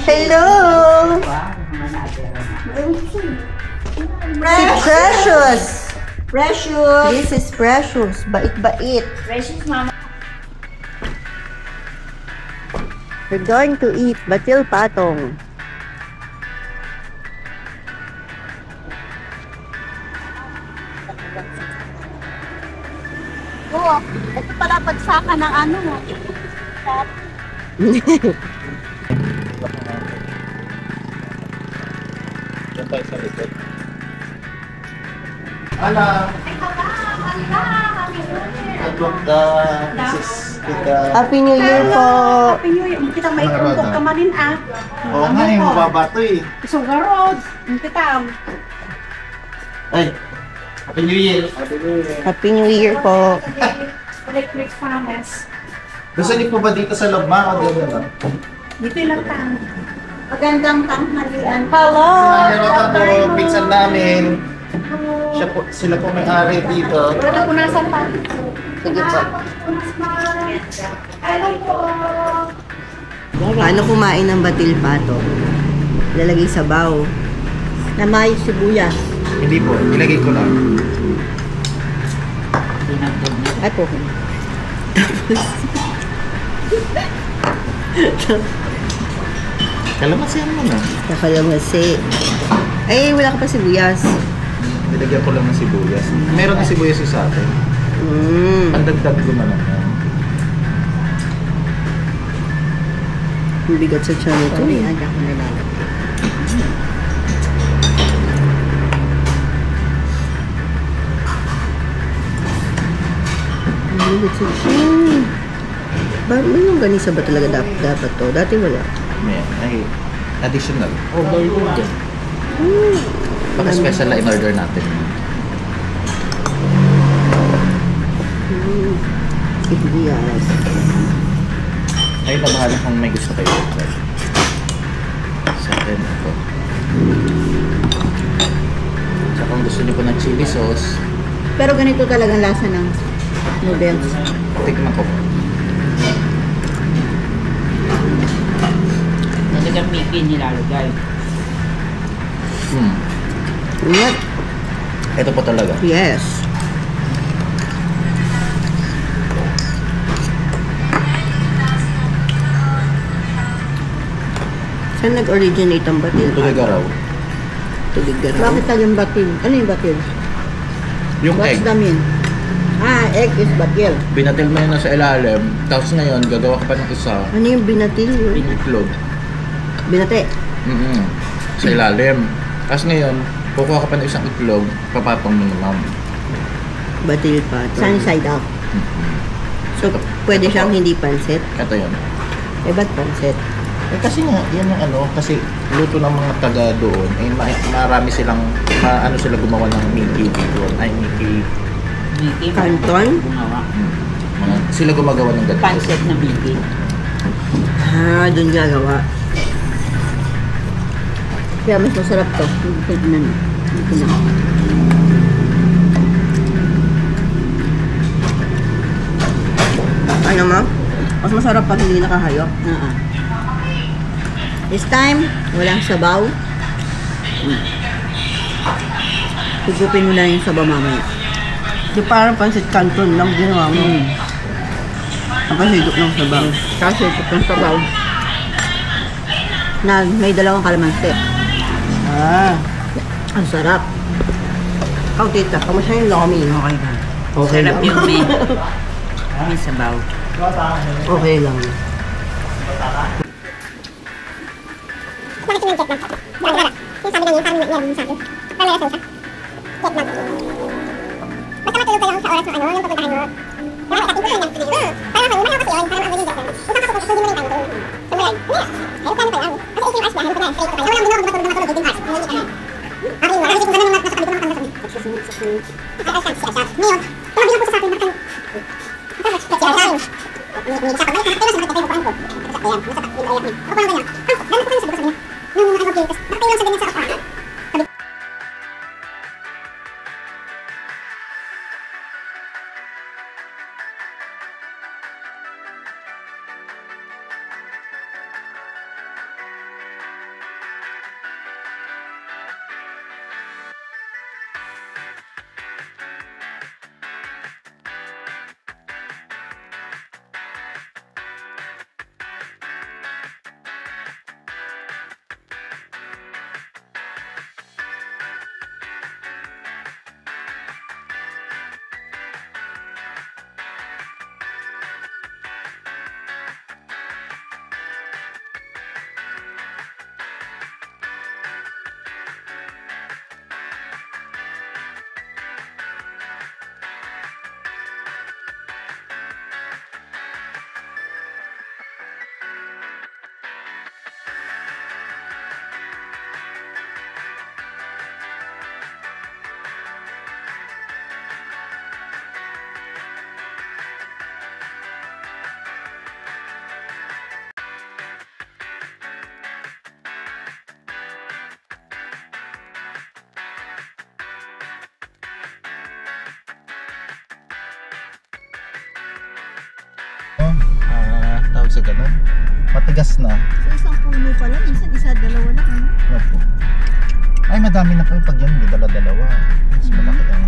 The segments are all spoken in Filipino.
Hello! Si Precious! Precious! This is Precious. Bait-bait. Precious, mama. We're going to eat batil patong. Oo, ito pala pagsaka ng ano mo. Diyan tayo sa likod. Ala! Happy New Year po! Happy New Year. Kita may kumpok ka manin ah. Oo nga eh, mababa to eh. Sugarod. Kita. Ay! Happy New Year! Happy New Year po! Electric farmers. Gusto niyo po ba dito sa loob ma? O dito lang? Dito lang tang. Magandang tanghalian. Hello! Si Rota po, pinsan namin. Siya po, sila po may-ari dito. Wala po nasa pa. Sige po. Hello po. Paano kumain ng batil patong? Lalagay sa baw. Na may sibuyas. Hindi po, ilagay ko lang. Ay po. Kalamansi mo na. Nakalamasi. Ay, wala ka pa sibuyas. Nilagyan ko lang ng sibuyas. Meron na sibuyas sa atin. Pandagdag ko na lang yan. Ang bigat sa tiyan ito. Ay, aga ko nilalagay. Ang bigat sa tiyan. May yung ganisa ba talaga dapat to? Dati wala. May, ay, additional. Overload. Baka special na in-order natin. Sibuyas. Ay, nabahala kung may gusto kayo. Sa atin ito. So, kung gusto niyo po ng chili sauce, Pero ganito talagang lasa ng noodles. tikman ko po. Talagang Mickey nilalagay. Ingat. Ito po talaga. Yes. Saan nag-originate ang batil? Tuligaraw. Tuligaraw. Bakit tagang batil? Ano yung batil? Yung egg, What's the mean? Ah, egg is batil. binatil mo yun na sa ilalim, tapos ngayon, gagawa ka pa ng isa, Ano yung binatil? itlog. Binate. Sa ilalim. Tapos ngayon, kukuha ka pa ng isang itlog, papatong mo naman. Batil pa. Sunny side up. So, pwede siyang hindi pansit? Ito yun. Eh, ba't pansit? Eh kasi nga, yan yung ano, kasi luto ng mga taga doon, eh marami silang, ano sila gumawa ng Mickey dito. Ay, Mickey. Mickey. Canton? Gumawa. Sila gumagawa ng ganito. Pancit na Mickey. Ah, doon gagawa. Kaya mas masarap to. Tignan. Tignan. Ano mo? Mas masarap pag hindi nakahayo. This time, walang sabaw. Higupin mo na yung sabaw mamaya. Di parang pansit canton lang ginawa mo. Tapos higop ng sabaw. Kasi ito pang sabaw. Na may dalawang kalamansi. Ah, ang sarap. Ikaw, tita, kamusta yung lomi? Okay lang. Okay Sarap lang. yung may sabaw. Okay lang. Tawag sa ganun. Matigas na. Sa isang puno pala, minsan isa, dalawa lang. Ano? Opo. Ay, madami na po yung pag yan. May dala-dalawa. Mas malaki ang...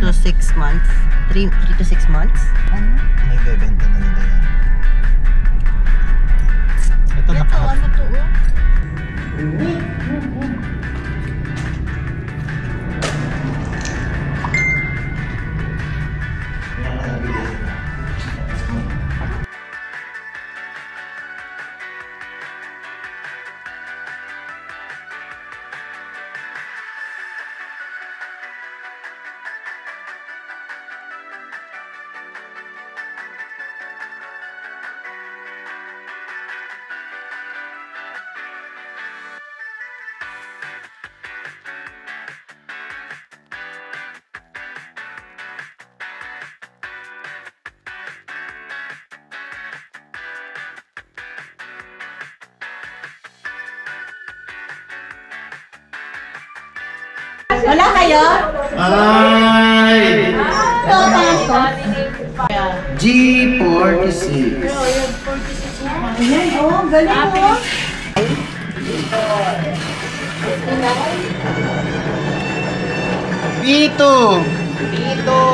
So 6 months? 3 to 6 months? Ano? May bebenta na nila yan. Ito Ito, ano to? Oh? Wala kayo? Ay! G46. Ayan, oh, galing mo. Dito!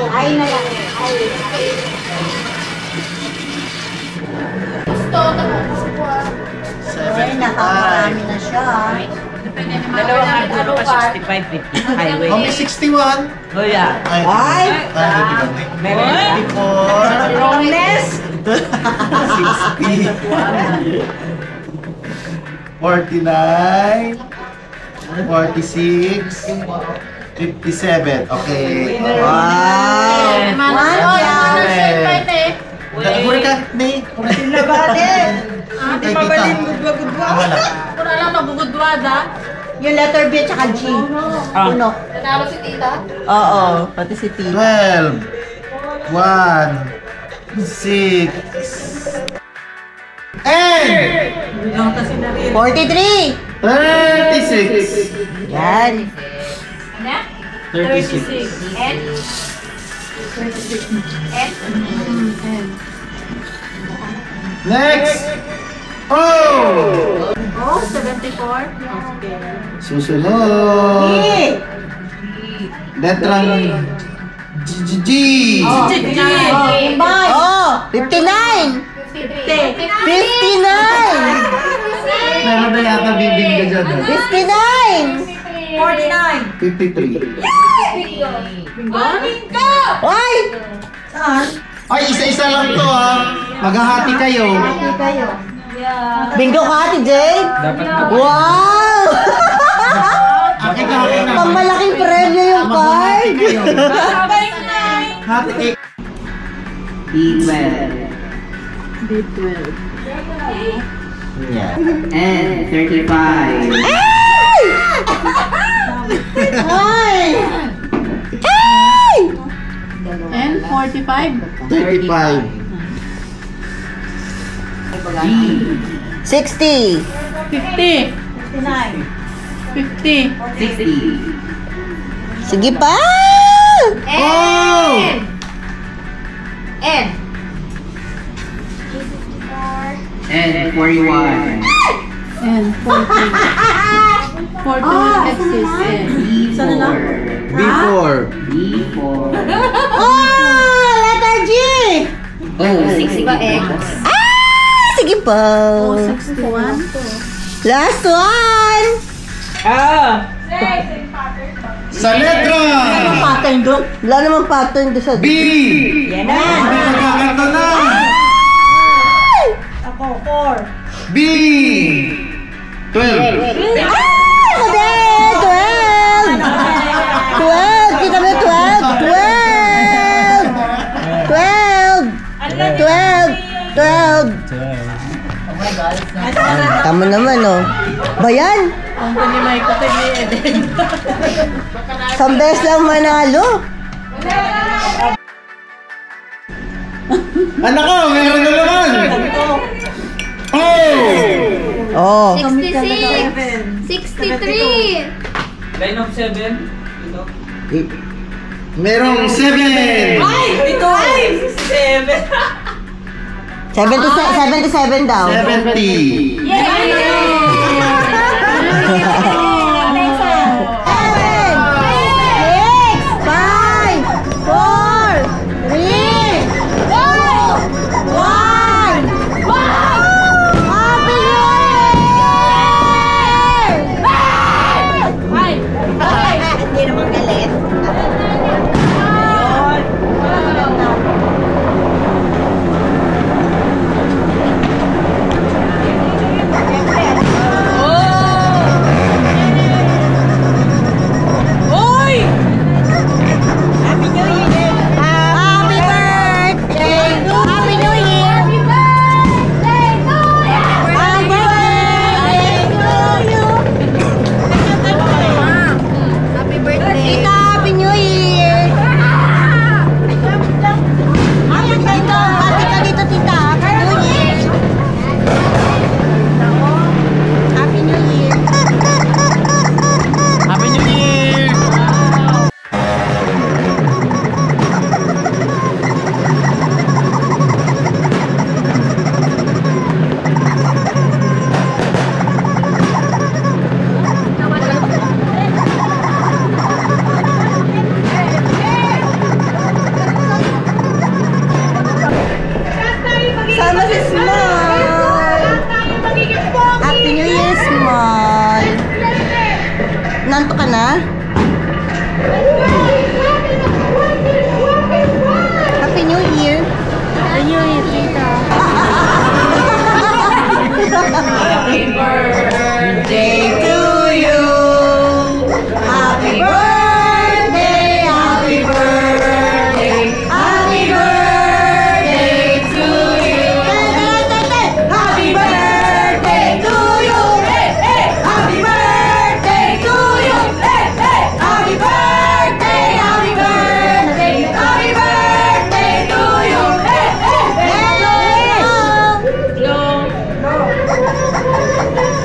Ay na lang. Ay. Ay, nakakarami na siya. Dalawang ano pa 65, 50 highway. Oh, may 61. Oh, yeah. Ay! Meron. 54. Wrongness! 60. 49. 46. 57. Okay. Wow! Huli ka, Nay. Labatin! Kay tita. Gudwa-gudwa. Wala. Wala lang magugudwada. Yung letter B at saka G. Uno. Nanalo si tita. Oo, pati si Tita. 12. 1. 6. And 43! 36. Yan. 36. And? Next. Oh! Oh, 74. Susunod. E! Letrang G. Oh, 59! 59! Meron na yata bibingga dyan. 59! 53. Ay! Saan? Ay, isa-isa lang to ha. Maghahati kayo. Bingo ka, Ate Jade? Dapat Wow! Akin na, akin na. Pamalaking premyo yung Maghahati card! kayo. Hati. B12 Yeah. and 35. Ay! And 45. 35. 60! 50. 50. 60. Sige pa! Oh! And. And 41. And 40. 41 exists. B4. B4. B4. Oh! Letter G! Oh, 60 X. Sige pa! 61. Last one! Ah! Sa letra Pattern doon? Wala namang pattern doon sa... B. Yan na! Hindi nagkakanto na. Ako, 4. B. 12. Sabi! 12! 12! Kita mo 12! 12! 12! 12! Tama naman, oh. Bayan! Ang panimay ko kay Eden. Isang beses lang manalo. Anak ko, meron na naman. Oh! Oh. 66. 63.9 of 7. Ito. Merong 7! Ito! 7! 77 daw. 70! Hindi naman galit. Happy New Year! Happy birthday! Happy New Year! Happy birthday to you! Happy birthday to you! Happy birthday! Tita, Happy New Year! Happy dito! Happy ka dito, tita! Happy New Year! Happy New Year! Happy New Year! Sama si Small! Happy New Year, Small! Nanto ka na? Happy New Year! Happy New Year, tita! Happy birthday to you! Happy birthday! Happy birthday! Happy birthday to you! Happy birthday to you! Happy birthday to you! Happy birthday! Happy birthday! Happy birthday to you!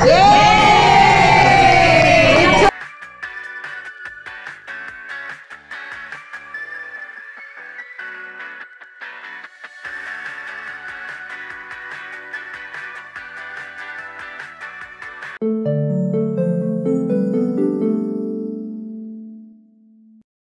Yay! Thank